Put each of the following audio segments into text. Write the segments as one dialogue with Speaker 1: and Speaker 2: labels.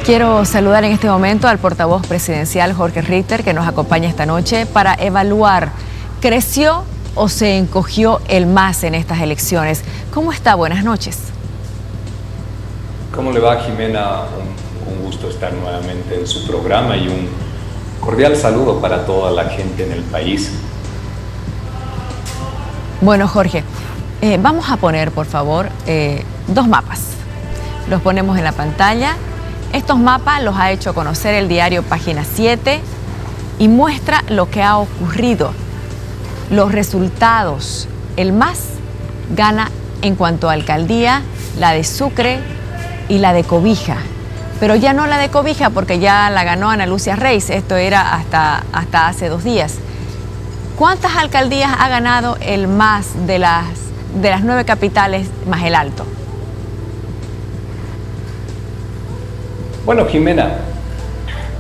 Speaker 1: Quiero saludar en este momento al portavoz presidencial Jorge Richter, que nos acompaña esta noche para evaluar, ¿creció o se encogió el MAS en estas elecciones? ¿Cómo está? Buenas noches.
Speaker 2: ¿Cómo le va, Jimena? Un gusto estar nuevamente en su programa y un cordial saludo para toda la gente en el país.
Speaker 1: Bueno, Jorge, vamos a poner, por favor, dos mapas. Los ponemos en la pantalla. Estos mapas los ha hecho conocer el diario Página 7 y muestra lo que ha ocurrido, los resultados. El MAS gana en cuanto a alcaldía, la de Sucre y la de Cobija. Pero ya no la de Cobija porque ya la ganó Ana Lucia Reis. Esto era hasta hace 2 días. ¿Cuántas alcaldías ha ganado el MAS de las 9 capitales más el Alto?
Speaker 2: Bueno, Jimena,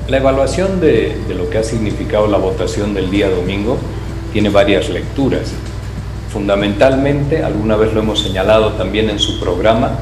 Speaker 2: la evaluación de lo que ha significado la votación del día domingo tiene varias lecturas. Fundamentalmente, alguna vez lo hemos señalado también en su programa,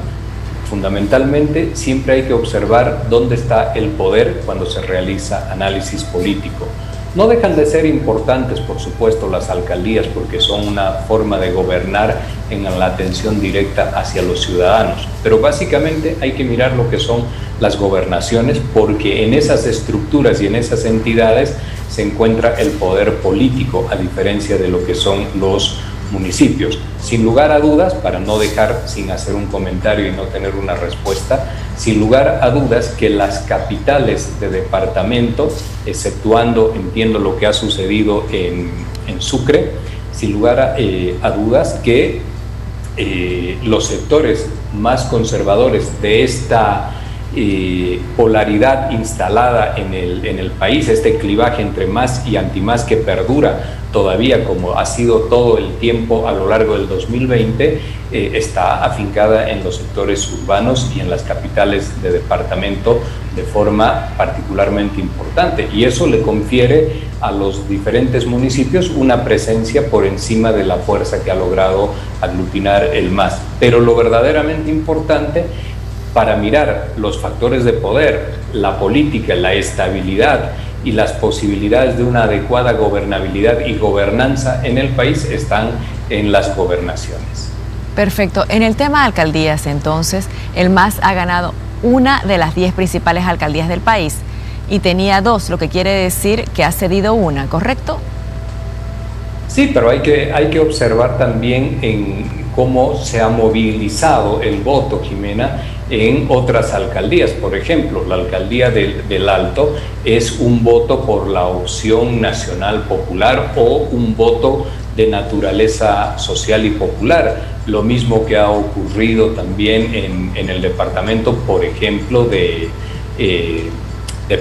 Speaker 2: fundamentalmente siempre hay que observar dónde está el poder cuando se realiza análisis político. No dejan de ser importantes, por supuesto, las alcaldías porque son una forma de gobernar en la atención directa hacia los ciudadanos. Pero básicamente hay que mirar lo que son las gobernaciones porque en esas estructuras y en esas entidades se encuentra el poder político, a diferencia de lo que son los municipios. Sin lugar a dudas, para no dejar sin hacer un comentario y no tener una respuesta, sin lugar a dudas que las capitales de departamento, exceptuando, entiendo lo que ha sucedido en Sucre, sin lugar a dudas que los sectores más conservadores de esta polaridad instalada en el país, este clivaje entre MAS y anti-MAS que perdura todavía como ha sido todo el tiempo a lo largo del 2020, está afincada en los sectores urbanos y en las capitales de departamento de forma particularmente importante, y eso le confiere a los diferentes municipios una presencia por encima de la fuerza que ha logrado aglutinar el MAS. Pero lo verdaderamente importante para mirar los factores de poder, la política, la estabilidad y las posibilidades de una adecuada gobernabilidad y gobernanza en el país están en las gobernaciones.
Speaker 1: Perfecto. En el tema de alcaldías, entonces, el MAS ha ganado una de las 10 principales alcaldías del país y tenía 2, lo que quiere decir que ha cedido una, ¿correcto?
Speaker 2: Sí, pero hay que observar también en cómo se ha movilizado el voto, Jimena, en otras alcaldías. Por ejemplo, la alcaldía del Alto es un voto por la opción nacional popular o un voto de naturaleza social y popular. Lo mismo que ha ocurrido también en el departamento, por ejemplo, de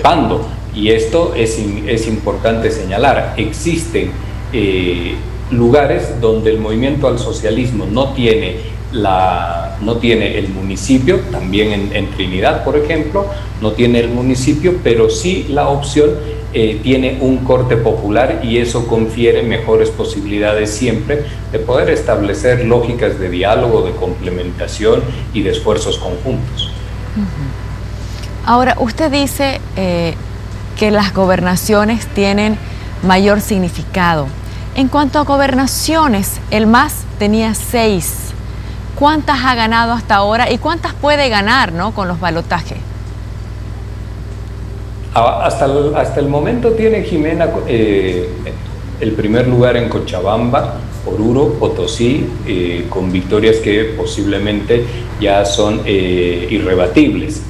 Speaker 2: Pando. Y esto es importante señalar. Existen lugares donde el movimiento al socialismo no tiene el municipio, también en Trinidad, por ejemplo, no tiene el municipio, pero sí la opción tiene un corte popular y eso confiere mejores posibilidades siempre de poder establecer lógicas de diálogo, de complementación y de esfuerzos conjuntos.
Speaker 1: Ahora, usted dice que las gobernaciones tienen mayor significado. En cuanto a gobernaciones, el MAS tenía 6. ¿Cuántas ha ganado hasta ahora y cuántas puede ganar, ¿no?, con los balotajes?
Speaker 2: Hasta el momento tiene Jimena el primer lugar en Cochabamba, Oruro, Potosí, con victorias que posiblemente ya son irrebatibles.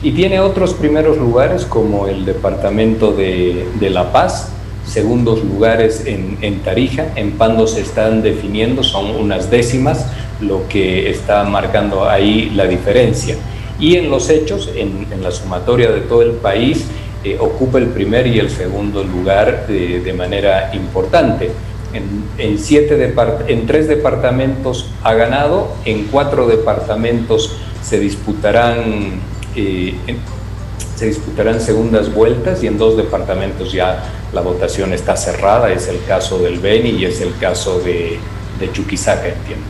Speaker 2: Y tiene otros primeros lugares como el departamento de La Paz, segundos lugares en Tarija, en Pando se están definiendo, son unas décimas lo que está marcando ahí la diferencia. Y en los hechos, en la sumatoria de todo el país, ocupa el primer y el segundo lugar de manera importante. En 3 departamentos ha ganado, en 4 departamentos se disputarán segundas vueltas y en 2 departamentos ya la votación está cerrada, es el caso del Beni y es el caso de Chuquisaca, entiendo.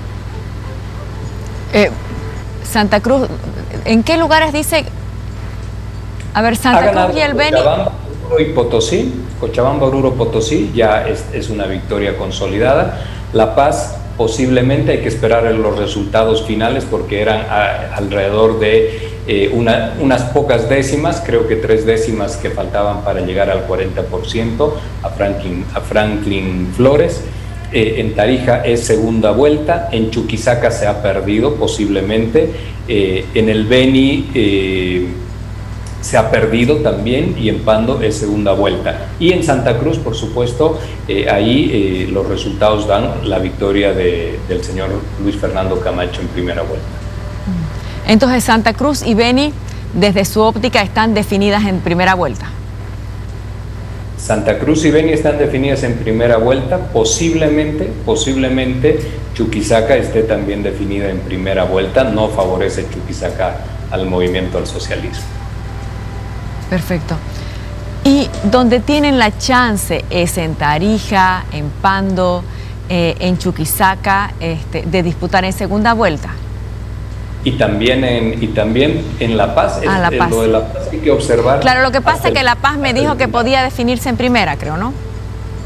Speaker 1: Santa Cruz, ¿en qué lugares dice A ver, Santa Cruz y el Beni.
Speaker 2: Cochabamba, Oruro y Potosí. Cochabamba, Oruro, Potosí ya es una victoria consolidada. La Paz, posiblemente hay que esperar los resultados finales porque eran alrededor de unas pocas décimas, creo que 3 décimas que faltaban para llegar al 40% a Franklin Flores. En Tarija es segunda vuelta, en Chuquisaca se ha perdido posiblemente, en el Beni se ha perdido también y en Pando es segunda vuelta. Y en Santa Cruz, por supuesto, ahí los resultados dan la victoria del señor Luis Fernando Camacho en primera vuelta.
Speaker 1: Entonces Santa Cruz y Beni, desde su óptica, están definidas en primera vuelta.
Speaker 2: Santa Cruz y Beni están definidas en primera vuelta, posiblemente Chuquisaca esté también definida en primera vuelta, no favorece Chuquisaca al movimiento al socialismo.
Speaker 1: Perfecto. Y donde tienen la chance es en Tarija, en Pando, en Chuquisaca, de disputar en segunda vuelta. Y
Speaker 2: también en La Paz.
Speaker 1: La Paz.
Speaker 2: Lo de La Paz hay que observar.
Speaker 1: Claro, lo que pasa es que La Paz me dijo que podía definirse en primera, creo, ¿no?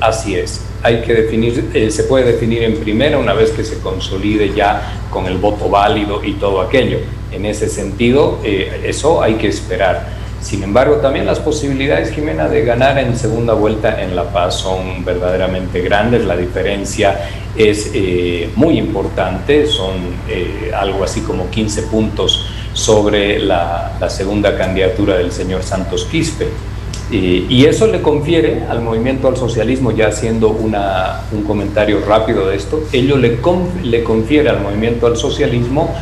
Speaker 2: Así es. Hay que definir, se puede definir en primera una vez que se consolide ya con el voto válido y todo aquello. En ese sentido, eso hay que esperar. Sin embargo, también las posibilidades, Jimena, de ganar en segunda vuelta en La Paz son verdaderamente grandes. La diferencia es muy importante, son algo así como 15 puntos sobre la segunda candidatura del señor Santos Quispe. Y eso le confiere al movimiento al socialismo, ya haciendo un comentario rápido de esto, le confiere al movimiento al socialismo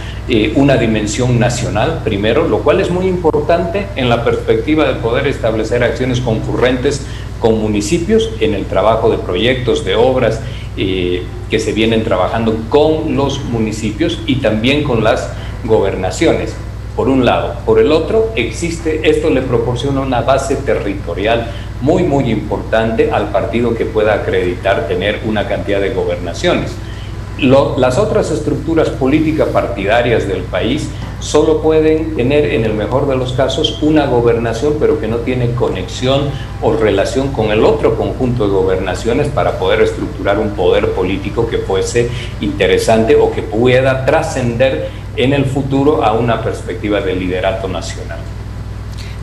Speaker 2: una dimensión nacional, primero, lo cual es muy importante en la perspectiva de poder establecer acciones concurrentes con municipios en el trabajo de proyectos, de obras que se vienen trabajando con los municipios y también con las gobernaciones. Por un lado. Por el otro, esto le proporciona una base territorial muy importante al partido que pueda acreditar tener una cantidad de gobernaciones. Las otras estructuras políticas partidarias del país solo pueden tener, en el mejor de los casos, una gobernación, pero que no tiene conexión o relación con el otro conjunto de gobernaciones para poder estructurar un poder político que fuese interesante o que pueda trascender en el futuro a una perspectiva de liderato nacional.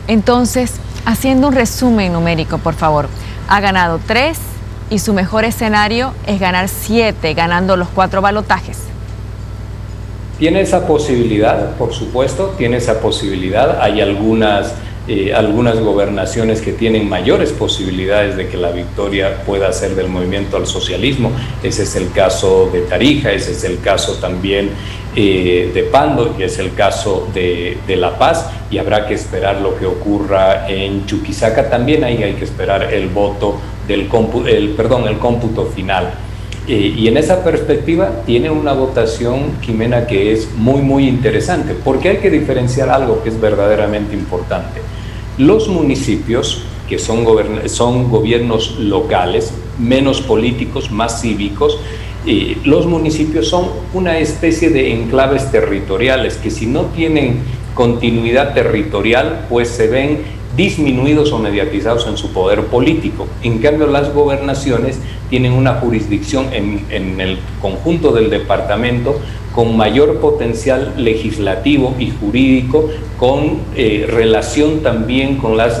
Speaker 1: Entonces, haciendo un resumen numérico, por favor, ha ganado 3 y su mejor escenario es ganar 7, ganando los 4 balotajes.
Speaker 2: Tiene esa posibilidad, por supuesto, tiene esa posibilidad. Hay algunas gobernaciones que tienen mayores posibilidades de que la victoria pueda ser del movimiento al socialismo. Ese es el caso de Tarija, ese es el caso también de Pando y es el caso de La Paz, y habrá que esperar lo que ocurra en Chuquisaca. También ahí hay que esperar el voto el cómputo final. Y en esa perspectiva tiene una votación, Jimena, que es muy interesante, porque hay que diferenciar algo que es verdaderamente importante. Los municipios, que son gobiernos locales, menos políticos, más cívicos, los municipios son una especie de enclaves territoriales que, si no tienen continuidad territorial, pues se ven disminuidos o mediatizados en su poder político. En cambio, las gobernaciones tienen una jurisdicción en el conjunto del departamento con mayor potencial legislativo y jurídico, con relación también con las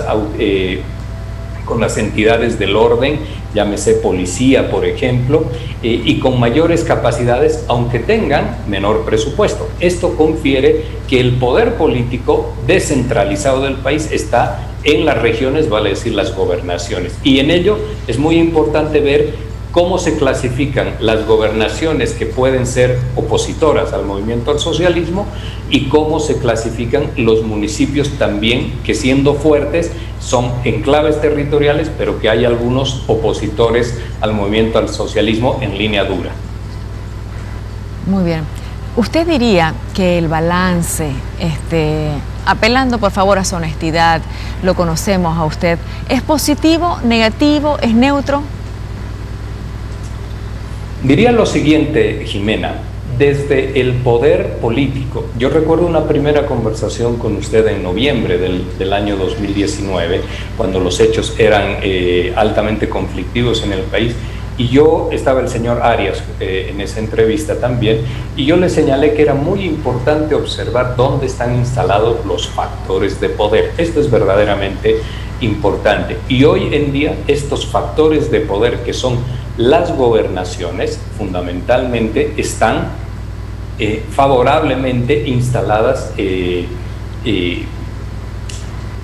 Speaker 2: entidades del orden, llámese policía, por ejemplo, y con mayores capacidades, aunque tengan menor presupuesto. Esto confiere que el poder político descentralizado del país está en las regiones, vale decir las gobernaciones, y en ello es muy importante ver cómo se clasifican las gobernaciones que pueden ser opositoras al movimiento al socialismo y cómo se clasifican los municipios también que, siendo fuertes, son enclaves territoriales, pero que hay algunos opositores al movimiento al socialismo en línea dura.
Speaker 1: Muy bien. ¿Usted diría que el balance, apelando por favor a su honestidad, lo conocemos a usted, es positivo, negativo, es neutro?
Speaker 2: Diría lo siguiente, Jimena, desde el poder político. Yo recuerdo una primera conversación con usted en noviembre del año 2019, cuando los hechos eran altamente conflictivos en el país, y yo estaba el señor Arias en esa entrevista también, y yo le señalé que era muy importante observar dónde están instalados los factores de poder. Esto es verdaderamente importante. Y hoy en día estos factores de poder, que son las gobernaciones, fundamentalmente están favorablemente instaladas,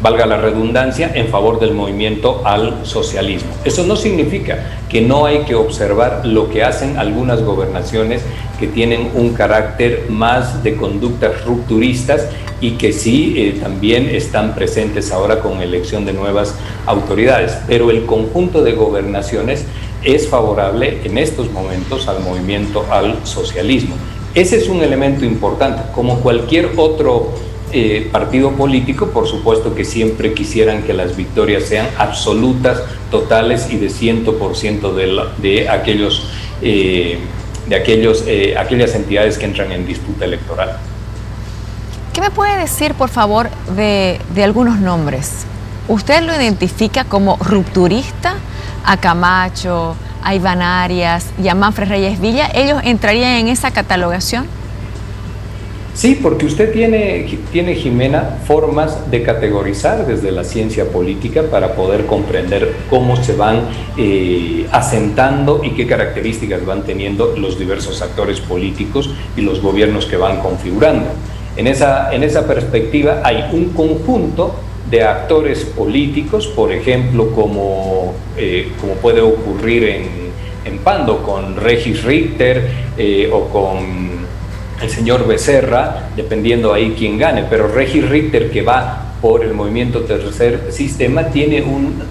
Speaker 2: valga la redundancia, en favor del movimiento al socialismo. Eso no significa que no hay que observar lo que hacen algunas gobernaciones que tienen un carácter más de conductas rupturistas y que sí también están presentes ahora con elección de nuevas autoridades. Pero el conjunto de gobernaciones es favorable en estos momentos al movimiento al socialismo. Ese es un elemento importante. Como cualquier otro partido político, por supuesto que siempre quisieran que las victorias sean absolutas, totales y de 100% de aquellas entidades que entran en disputa electoral.
Speaker 1: ¿Qué me puede decir, por favor, de algunos nombres? ¿Usted lo identifica como rupturista? A Camacho, a Iván Arias y a Manfred Reyes Villa, ¿ellos entrarían en esa catalogación?
Speaker 2: Sí, porque usted tiene, Jimena, formas de categorizar desde la ciencia política para poder comprender cómo se van asentando y qué características van teniendo los diversos actores políticos y los gobiernos que van configurando. En esa perspectiva hay un conjunto de actores políticos, por ejemplo, como puede ocurrir en Pando con Regis Richter o con el señor Becerra, dependiendo ahí quién gane, pero Regis Richter, que va por el movimiento Tercer Sistema, tiene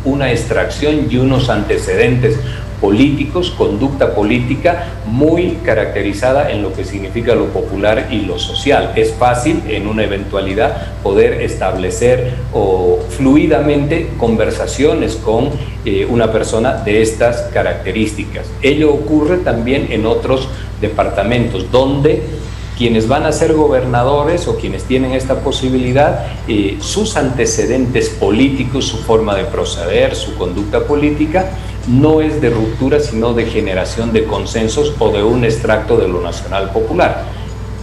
Speaker 2: una extracción y unos antecedentes políticos, conducta política muy caracterizada en lo que significa lo popular y lo social. Es fácil en una eventualidad poder establecer fluidamente conversaciones con una persona de estas características. Ello ocurre también en otros departamentos donde quienes van a ser gobernadores o quienes tienen esta posibilidad, sus antecedentes políticos, su forma de proceder, su conducta política, no es de ruptura, sino de generación de consensos o de un extracto de lo nacional popular.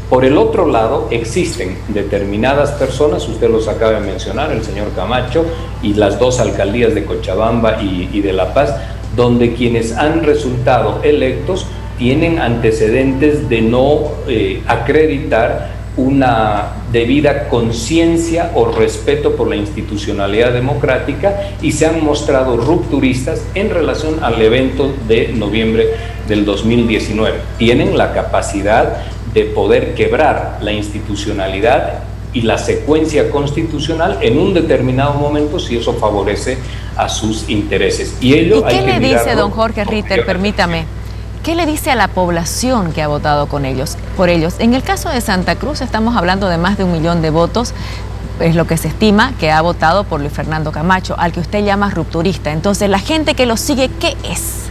Speaker 2: Por el otro lado, existen determinadas personas, usted los acaba de mencionar, el señor Camacho, y las dos alcaldías de Cochabamba y de La Paz, donde quienes han resultado electos tienen antecedentes de no acreditar una debida conciencia o respeto por la institucionalidad democrática y se han mostrado rupturistas en relación al evento de noviembre del 2019. Tienen la capacidad de poder quebrar la institucionalidad y la secuencia constitucional en un determinado momento si eso favorece a sus intereses. Y ello
Speaker 1: ¿Y qué le dice don Jorge Ritter? Permítame. ¿Qué le dice a la población que ha votado por ellos? En el caso de Santa Cruz estamos hablando de más de 1 millón de votos, es lo que se estima que ha votado por Luis Fernando Camacho, al que usted llama rupturista. Entonces, la gente que lo sigue, ¿qué es?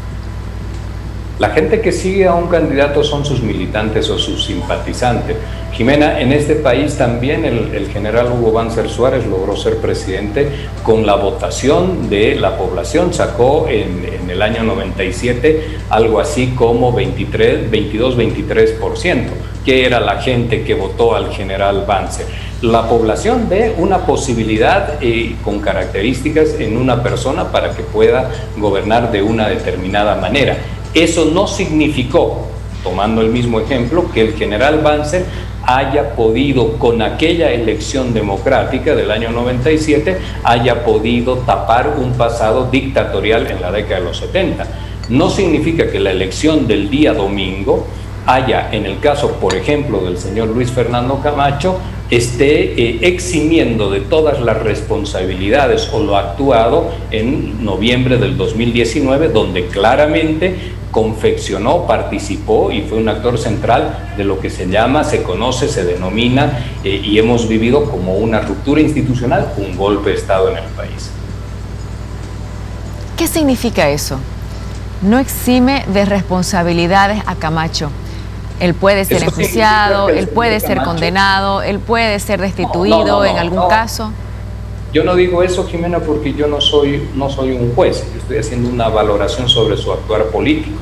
Speaker 2: La gente que sigue a un candidato son sus militantes o sus simpatizantes. Jimena, en este país también el general Hugo Banzer Suárez logró ser presidente con la votación de la población. Sacó en el año 97 algo así como 22-23%, que era la gente que votó al general Banzer. La población ve una posibilidad con características en una persona para que pueda gobernar de una determinada manera. Eso no significó, tomando el mismo ejemplo, que el general Banzer haya podido, con aquella elección democrática del año 97, haya podido tapar un pasado dictatorial en la década de los 70. No significa que la elección del día domingo haya, en el caso, por ejemplo, del señor Luis Fernando Camacho, esté eximiendo de todas las responsabilidades o lo actuado en noviembre del 2019, donde claramente confeccionó, participó y fue un actor central de lo que se llama, se conoce, se denomina y hemos vivido como una ruptura institucional, un golpe de Estado en el país.
Speaker 1: ¿Qué significa eso? No exime de responsabilidades a Camacho, Él puede ser
Speaker 2: Eso
Speaker 1: enjuiciado,
Speaker 2: significa que el
Speaker 1: él puede
Speaker 2: señor
Speaker 1: ser
Speaker 2: Camacho...
Speaker 1: condenado, él puede ser destituido en algún caso.
Speaker 2: Yo no digo eso, Jimena, porque yo no soy un juez. Yo estoy haciendo una valoración sobre su actuar político.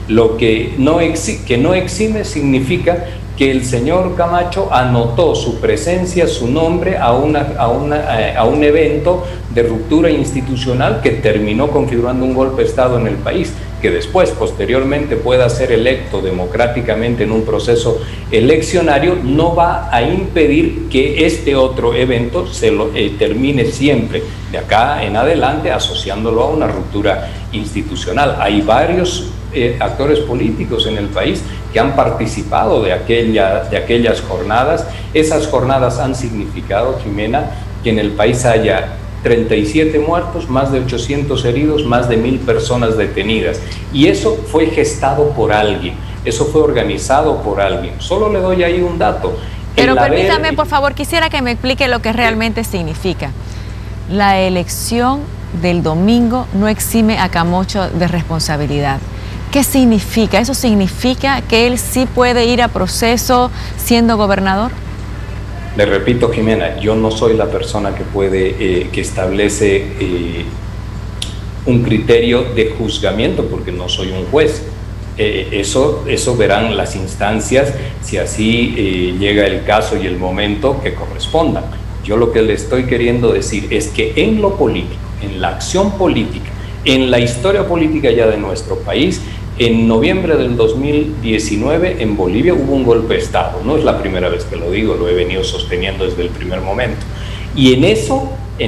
Speaker 2: Lo que no exime significa que el señor Camacho anotó su presencia, su nombre a un evento de ruptura institucional que terminó configurando un golpe de Estado en el país, que después, posteriormente, pueda ser electo democráticamente en un proceso eleccionario, no va a impedir que este otro evento termine siempre, de acá en adelante, asociándolo a una ruptura institucional. Hay varios actores políticos en el país que han participado de aquellas jornadas. Esas jornadas han significado, Jimena, que en el país haya 37 muertos, más de 800 heridos, más de 1000 personas detenidas. Y eso fue gestado por alguien, eso fue organizado por alguien. Solo le doy ahí un dato.
Speaker 1: Pero permítame, por favor, quisiera que me explique lo que realmente significa. La elección del domingo no exime a Camacho de responsabilidad. ¿Qué significa? ¿Eso significa que él sí puede ir a proceso siendo gobernador?
Speaker 2: Le repito, Jimena, yo no soy la persona que establece un criterio de juzgamiento, porque no soy un juez. Eso verán las instancias, si así llega el caso y el momento que corresponda. Yo lo que le estoy queriendo decir es que en lo político, en la acción política, en la historia política ya de nuestro país, en noviembre del 2019 en Bolivia hubo un golpe de Estado. No es la primera vez que lo digo, lo he venido sosteniendo desde el primer momento. Y en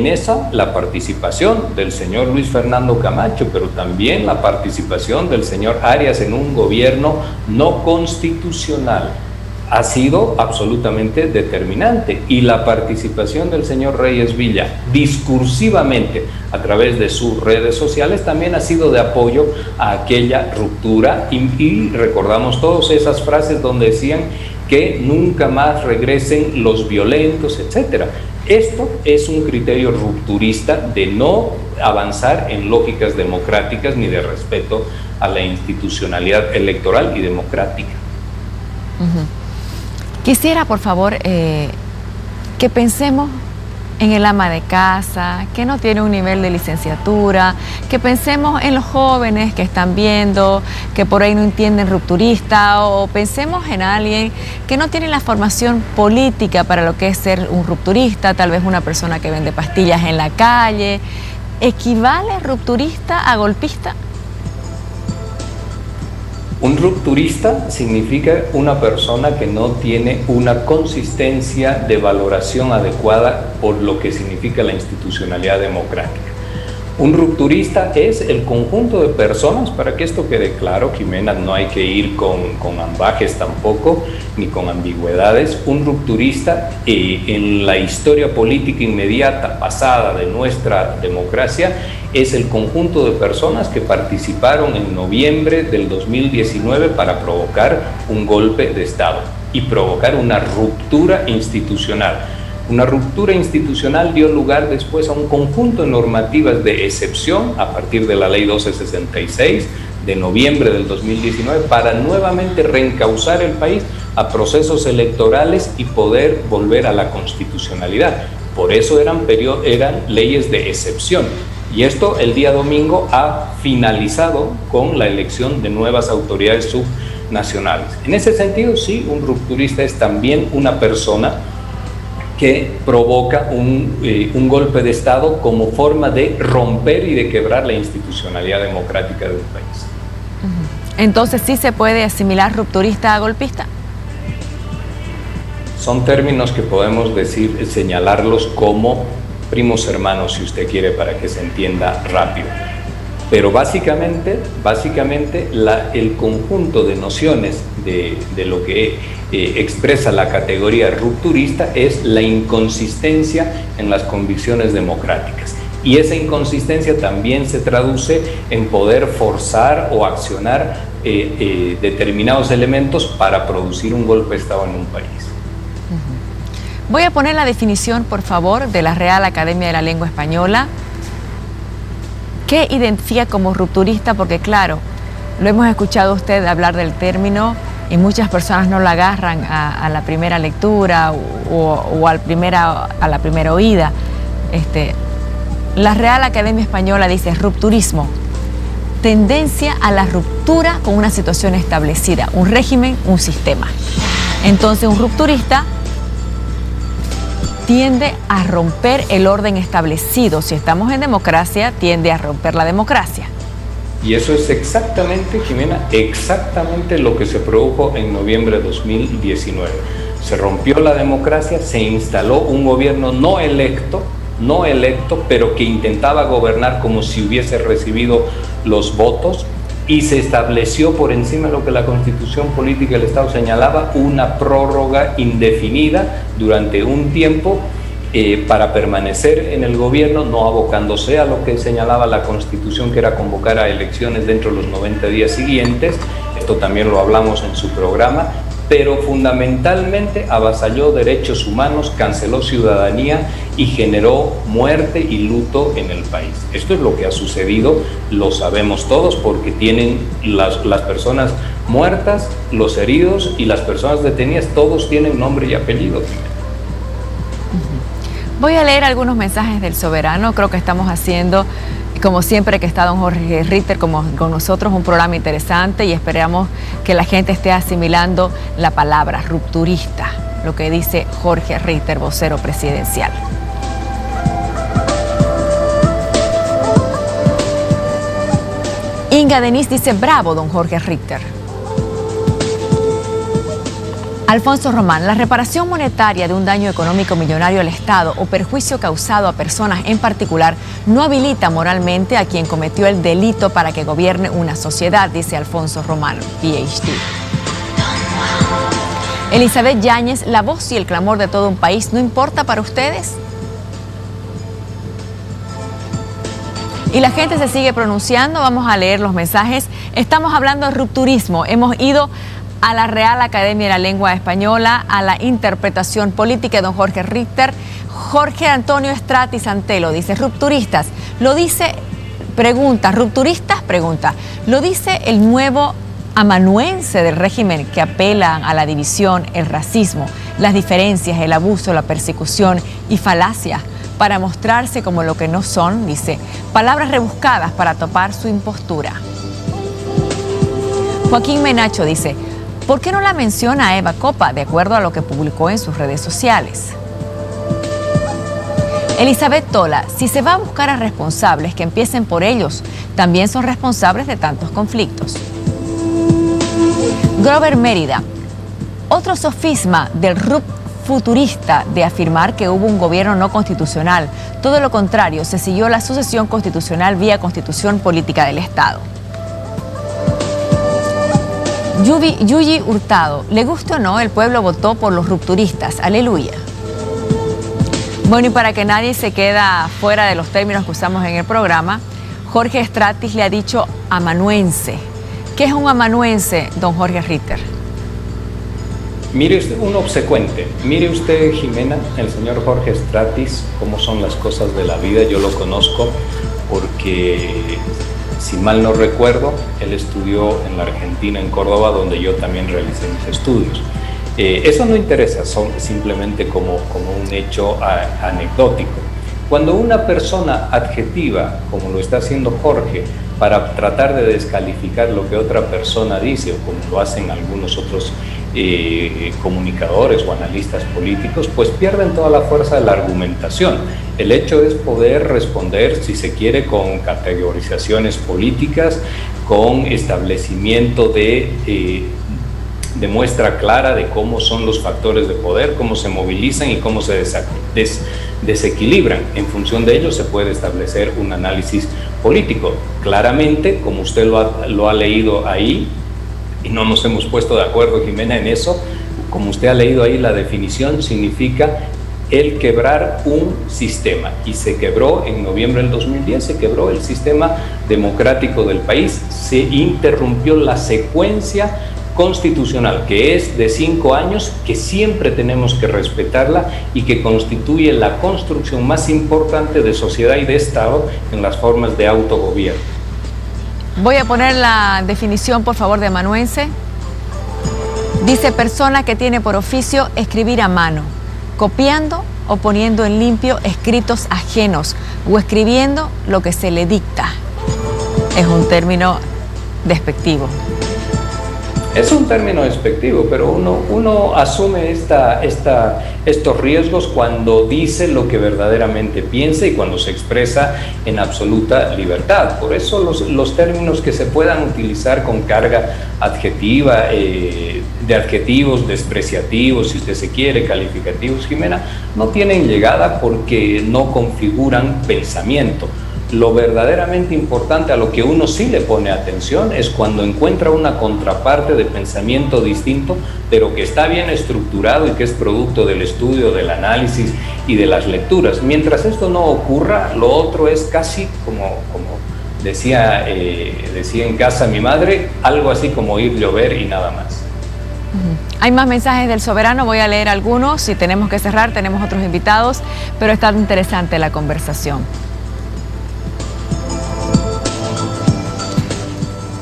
Speaker 2: esa la participación del señor Luis Fernando Camacho, pero también la participación del señor Arias en un gobierno no constitucional, ha sido absolutamente determinante. Y la participación del señor Reyes Villa discursivamente a través de sus redes sociales también ha sido de apoyo a aquella ruptura, y recordamos todas esas frases donde decían que nunca más regresen los violentos, etcétera. Esto es un criterio rupturista de no avanzar en lógicas democráticas ni de respeto a la institucionalidad electoral y democrática.
Speaker 1: Quisiera, por favor, que pensemos en el ama de casa, que no tiene un nivel de licenciatura, que pensemos en los jóvenes que están viendo, que por ahí no entienden rupturista, o pensemos en alguien que no tiene la formación política para lo que es ser un rupturista, tal vez una persona que vende pastillas en la calle. ¿Equivale rupturista a golpista?
Speaker 2: Un rupturista significa una persona que no tiene una consistencia de valoración adecuada por lo que significa la institucionalidad democrática. Un rupturista es el conjunto de personas, para que esto quede claro, Jimena, no hay que ir con ambajes tampoco, ni con ambigüedades. Un rupturista en la historia política inmediata, pasada de nuestra democracia, es el conjunto de personas que participaron en noviembre del 2019 para provocar un golpe de Estado y provocar una ruptura institucional. Una ruptura institucional dio lugar después a un conjunto de normativas de excepción a partir de la Ley 1266 de noviembre del 2019 para nuevamente reencauzar el país a procesos electorales y poder volver a la constitucionalidad. Por eso eran leyes de excepción. Y esto el día domingo ha finalizado con la elección de nuevas autoridades subnacionales. En ese sentido, sí, un rupturista es también una persona que provoca un golpe de Estado como forma de romper y de quebrar la institucionalidad democrática del país.
Speaker 1: Entonces, ¿sí se puede asimilar rupturista a golpista?
Speaker 2: Son términos que podemos señalarlos como primos hermanos, si usted quiere, para que se entienda rápido. Pero básicamente el conjunto de nociones de lo que expresa la categoría rupturista es la inconsistencia en las convicciones democráticas. Y esa inconsistencia también se traduce en poder forzar o accionar determinados elementos para producir un golpe de Estado en un país.
Speaker 1: Voy a poner la definición, por favor, de la Real Academia de la Lengua Española. ¿Qué identifica como rupturista? Porque claro, lo hemos escuchado usted hablar del término y muchas personas no la agarran a la primera lectura o a la primera oída. La Real Academia Española dice rupturismo, tendencia a la ruptura con una situación establecida, un régimen, un sistema. Entonces, un rupturista tiende a romper el orden establecido. Si estamos en democracia, tiende a romper la democracia.
Speaker 2: Y eso es exactamente, Jimena, exactamente lo que se produjo en noviembre de 2019. Se rompió la democracia, se instaló un gobierno no electo, pero que intentaba gobernar como si hubiese recibido los votos, y se estableció por encima de lo que la Constitución Política del Estado señalaba, una prórroga indefinida durante un tiempo para permanecer en el gobierno, no abocándose a lo que señalaba la Constitución, que era convocar a elecciones dentro de los 90 días siguientes. Esto también lo hablamos en su programa, pero fundamentalmente avasalló derechos humanos, canceló ciudadanía y generó muerte y luto en el país. Esto es lo que ha sucedido, lo sabemos todos, porque tienen las personas muertas, los heridos y las personas detenidas, todos tienen nombre y apellido.
Speaker 1: Voy a leer algunos mensajes del Soberano. Creo que estamos haciendo, como siempre que está don Jorge Ritter con nosotros, un programa interesante, y esperamos que la gente esté asimilando la palabra rupturista, lo que dice Jorge Ritter, vocero presidencial. Inga Denise dice, bravo, don Jorge Ritter. Alfonso Román, la reparación monetaria de un daño económico millonario al Estado o perjuicio causado a personas en particular no habilita moralmente a quien cometió el delito para que gobierne una sociedad, dice Alfonso Román, PhD. Elizabeth Yáñez, la voz y el clamor de todo un país, ¿no importa para ustedes? Y la gente se sigue pronunciando, vamos a leer los mensajes. Estamos hablando de rupturismo, hemos ido a la Real Academia de la Lengua Española, a la interpretación política de don Jorge Ritter. Jorge Antonio Estrati Santelo dice, rupturistas, lo dice, pregunta, rupturistas, pregunta, lo dice el nuevo amanuense del régimen que apelan a la división, el racismo, las diferencias, el abuso, la persecución y falacias para mostrarse como lo que no son, dice, palabras rebuscadas para topar su impostura. Joaquín Menacho dice, ¿por qué no la menciona a Eva Copa, de acuerdo a lo que publicó en sus redes sociales? Elizabeth Tola, si se va a buscar a responsables, que empiecen por ellos. También son responsables de tantos conflictos. Grover Mérida, otro sofisma del RUP futurista de afirmar que hubo un gobierno no constitucional. Todo lo contrario, se siguió la sucesión constitucional vía Constitución Política del Estado. Yuyi Hurtado, le guste o no, el pueblo votó por los rupturistas, aleluya. Bueno, y para que nadie se queda fuera de los términos que usamos en el programa, Jorge Estratis le ha dicho amanuense. ¿Qué es un amanuense, don Jorge Ritter?
Speaker 2: Mire usted, un obsecuente. Mire usted, Jimena, el señor Jorge Estratis, cómo son las cosas de la vida. Yo lo conozco porque, si mal no recuerdo, él estudió en la Argentina, en Córdoba, donde yo también realicé mis estudios. Eso no interesa, son simplemente como un hecho anecdótico. Cuando una persona adjetiva, como lo está haciendo Jorge, para tratar de descalificar lo que otra persona dice, o como lo hacen algunos otros comunicadores o analistas políticos, pues pierden toda la fuerza de la argumentación. El hecho es poder responder, si se quiere, con categorizaciones políticas, con establecimiento de muestra clara de cómo son los factores de poder, cómo se movilizan y cómo se desequilibran. En función de ello se puede establecer un análisis político. Claramente, como usted lo ha leído ahí, y no nos hemos puesto de acuerdo, Jimena, en eso, como usted ha leído ahí, la definición significa el quebrar un sistema, y se quebró en noviembre del 2010, se quebró el sistema democrático del país, se interrumpió la secuencia constitucional, que es de 5 años, que siempre tenemos que respetarla y que constituye la construcción más importante de sociedad y de Estado en las formas de autogobierno.
Speaker 1: Voy a poner la definición, por favor, de amanuense. Dice persona que tiene por oficio escribir a mano, copiando o poniendo en limpio escritos ajenos o escribiendo lo que se le dicta. Es un término despectivo.
Speaker 2: Es un término despectivo, pero uno asume estos riesgos cuando dice lo que verdaderamente piensa y cuando se expresa en absoluta libertad. Por eso los términos que se puedan utilizar con carga adjetiva, de adjetivos despreciativos, si usted se quiere, calificativos, Jimena, no tienen llegada porque no configuran pensamiento. Lo verdaderamente importante, a lo que uno sí le pone atención, es cuando encuentra una contraparte de pensamiento distinto, pero que está bien estructurado y que es producto del estudio, del análisis y de las lecturas. Mientras esto no ocurra, lo otro es casi como decía en casa mi madre, algo así como oír llover y nada más.
Speaker 1: Hay más mensajes del soberano, voy a leer algunos. Si tenemos que cerrar, tenemos otros invitados, pero está interesante la conversación.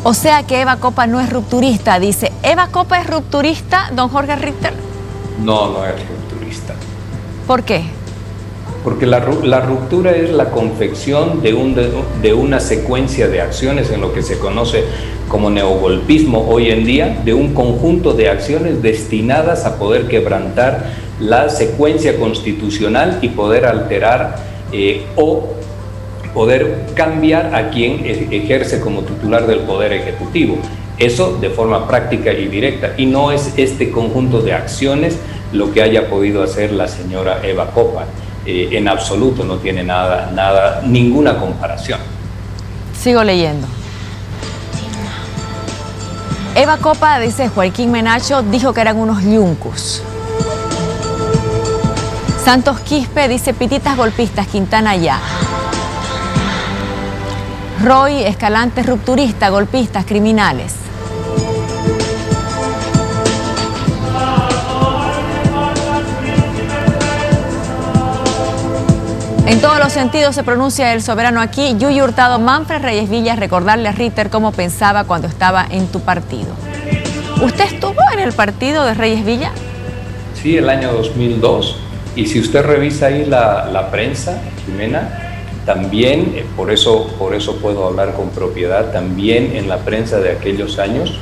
Speaker 1: O sea que Eva Copa no es rupturista, dice. ¿Eva Copa es rupturista, don Jorge Richter?
Speaker 2: No, no es rupturista.
Speaker 1: ¿Por qué?
Speaker 2: Porque la ruptura es la confección de una secuencia de acciones en lo que se conoce como neogolpismo hoy en día, de un conjunto de acciones destinadas a poder quebrantar la secuencia constitucional y poder alterar o poder cambiar a quien ejerce como titular del Poder Ejecutivo. Eso de forma práctica y directa. Y no es este conjunto de acciones lo que haya podido hacer la señora Eva Copa. En absoluto no tiene ninguna comparación.
Speaker 1: Sigo leyendo. Eva Copa, dice Joaquín Menacho, dijo que eran unos yuncos. Santos Quispe dice pititas golpistas, Quintana ya. Roy Escalante, rupturista, golpistas, criminales. En todos los sentidos se pronuncia el soberano aquí. Yuyi Hurtado, Manfred Reyes Villas, recordarle a Ritter cómo pensaba cuando estaba en tu partido. ¿Usted estuvo en el partido de Reyes Villa?
Speaker 2: Sí, el año 2002. Y si usted revisa ahí la prensa, Jimena, también, por eso puedo hablar con propiedad, también en la prensa de aquellos años,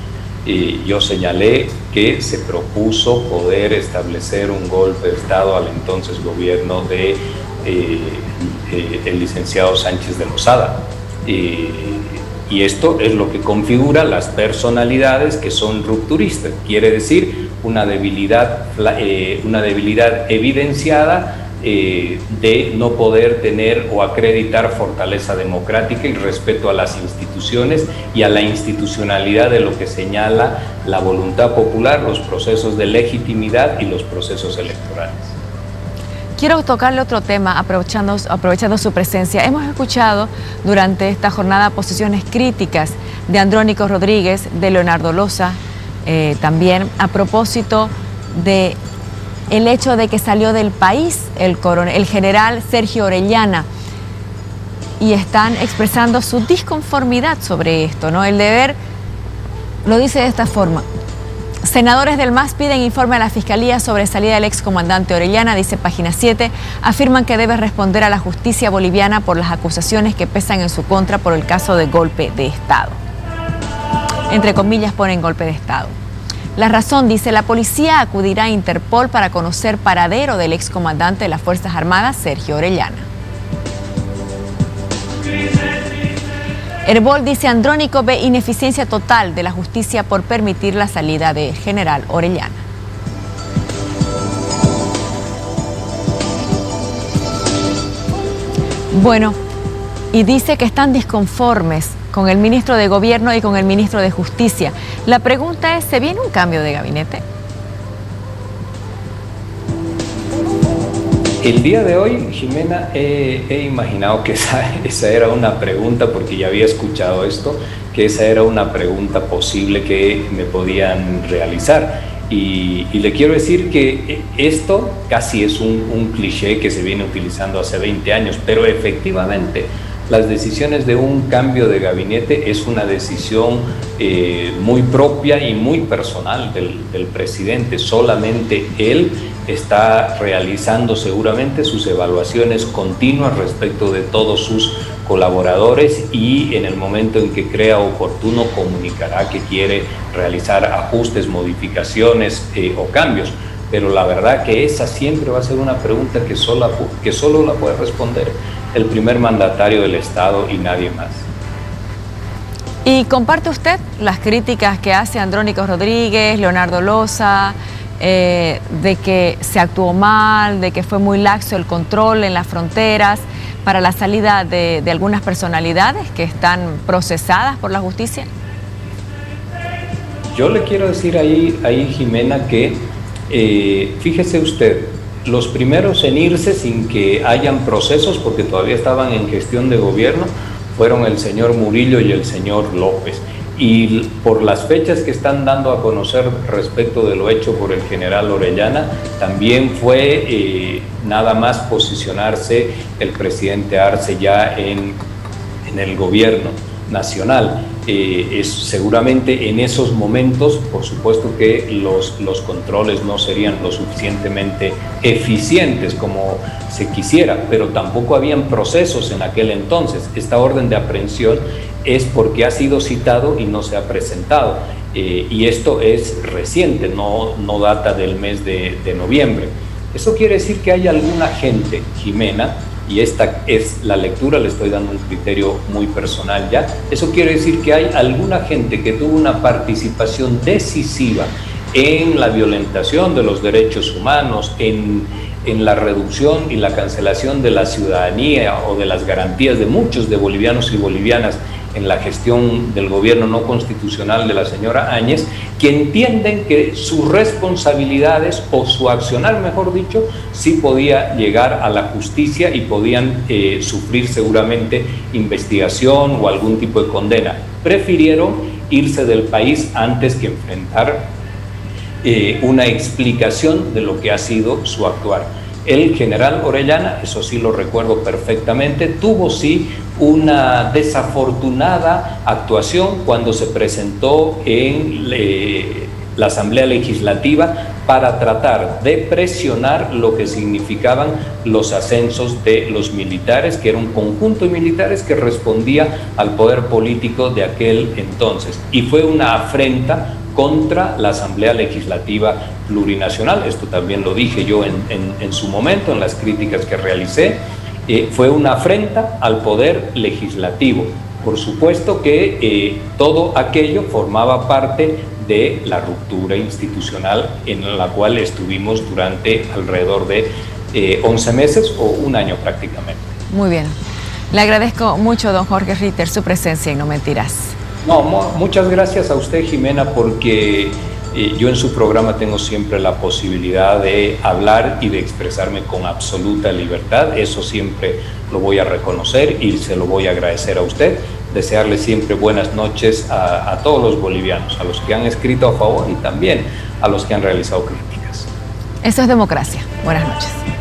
Speaker 2: yo señalé que se propuso poder establecer un golpe de Estado al entonces gobierno de el licenciado Sánchez de Lozada. Y esto es lo que configura las personalidades que son rupturistas, quiere decir una debilidad evidenciada de no poder tener o acreditar fortaleza democrática y respeto a las instituciones y a la institucionalidad de lo que señala la voluntad popular, los procesos de legitimidad y los procesos electorales.
Speaker 1: Quiero tocarle otro tema, aprovechando su presencia. Hemos escuchado durante esta jornada posiciones críticas de Andrónico Rodríguez, de Leonardo Loza, también a propósito de el hecho de que salió del país el general Sergio Orellana, y están expresando su disconformidad sobre esto, ¿no? El deber lo dice de esta forma. Senadores del MAS piden informe a la Fiscalía sobre salida del excomandante Orellana, dice Página 7, afirman que debe responder a la justicia boliviana por las acusaciones que pesan en su contra por el caso de golpe de Estado. Entre comillas ponen golpe de Estado. La razón, dice, la policía acudirá a Interpol para conocer paradero del excomandante de las Fuerzas Armadas, Sergio Orellana. Herbol dice, Andrónico ve ineficiencia total de la justicia por permitir la salida del general Orellana. Bueno, y dice que están disconformes con el ministro de Gobierno y con el ministro de Justicia. La pregunta es, ¿se viene un cambio de gabinete?
Speaker 2: El día de hoy, Jimena, he imaginado que esa era una pregunta, porque ya había escuchado esto, que esa era una pregunta posible que me podían realizar. Y le quiero decir que esto casi es un cliché que se viene utilizando hace 20 años, pero efectivamente Las decisiones de un cambio de gabinete es una decisión muy propia y muy personal del presidente. Solamente él está realizando seguramente sus evaluaciones continuas respecto de todos sus colaboradores y en el momento en que crea oportuno comunicará que quiere realizar ajustes, modificaciones o cambios. Pero la verdad que esa siempre va a ser una pregunta que solo la puede responder el primer mandatario del Estado y nadie más.
Speaker 1: ¿Y comparte usted las críticas que hace Andrónico Rodríguez, Leonardo Loza, de que se actuó mal, de que fue muy laxo el control en las fronteras para la salida de algunas personalidades que están procesadas por la justicia?
Speaker 2: Yo le quiero decir ahí Jimena, que fíjese usted, los primeros en irse sin que hayan procesos, porque todavía estaban en gestión de gobierno, fueron el señor Murillo y el señor López. Y por las fechas que están dando a conocer respecto de lo hecho por el general Orellana, también fue nada más posicionarse el presidente Arce ya en el gobierno nacional. Seguramente en esos momentos, por supuesto que los controles no serían lo suficientemente eficientes como se quisiera, pero tampoco habían procesos en aquel entonces. Esta orden de aprehensión es porque ha sido citado y no se ha presentado, y esto es reciente, no data del mes de noviembre. Eso quiere decir que hay alguna gente, Jimena, y esta es la lectura, le estoy dando un criterio muy personal ya, eso quiere decir que hay alguna gente que tuvo una participación decisiva en la violentación de los derechos humanos, en la reducción y la cancelación de la ciudadanía o de las garantías de muchos de bolivianos y bolivianas en la gestión del gobierno no constitucional de la señora Áñez, que entienden que sus responsabilidades o su accionar, mejor dicho, sí podía llegar a la justicia y podían sufrir seguramente investigación o algún tipo de condena. Prefirieron irse del país antes que enfrentar una explicación de lo que ha sido su actuar. El general Orellana, eso sí lo recuerdo perfectamente, tuvo sí una desafortunada actuación cuando se presentó en la Asamblea Legislativa para tratar de presionar lo que significaban los ascensos de los militares, que era un conjunto de militares que respondía al poder político de aquel entonces. Y fue una afrenta contra la Asamblea Legislativa Plurinacional. Esto también lo dije yo en su momento, en las críticas que realicé. Fue una afrenta al poder legislativo. Por supuesto que todo aquello formaba parte de la ruptura institucional en la cual estuvimos durante alrededor de 11 meses o un año prácticamente.
Speaker 1: Muy bien. Le agradezco mucho, don Jorge Ritter, su presencia y No Mentiras.
Speaker 2: No, muchas gracias a usted, Jimena, porque yo en su programa tengo siempre la posibilidad de hablar y de expresarme con absoluta libertad. Eso siempre lo voy a reconocer y se lo voy a agradecer a usted. Desearle siempre buenas noches a todos los bolivianos, a los que han escrito a favor y también a los que han realizado críticas.
Speaker 1: Eso es democracia. Buenas noches.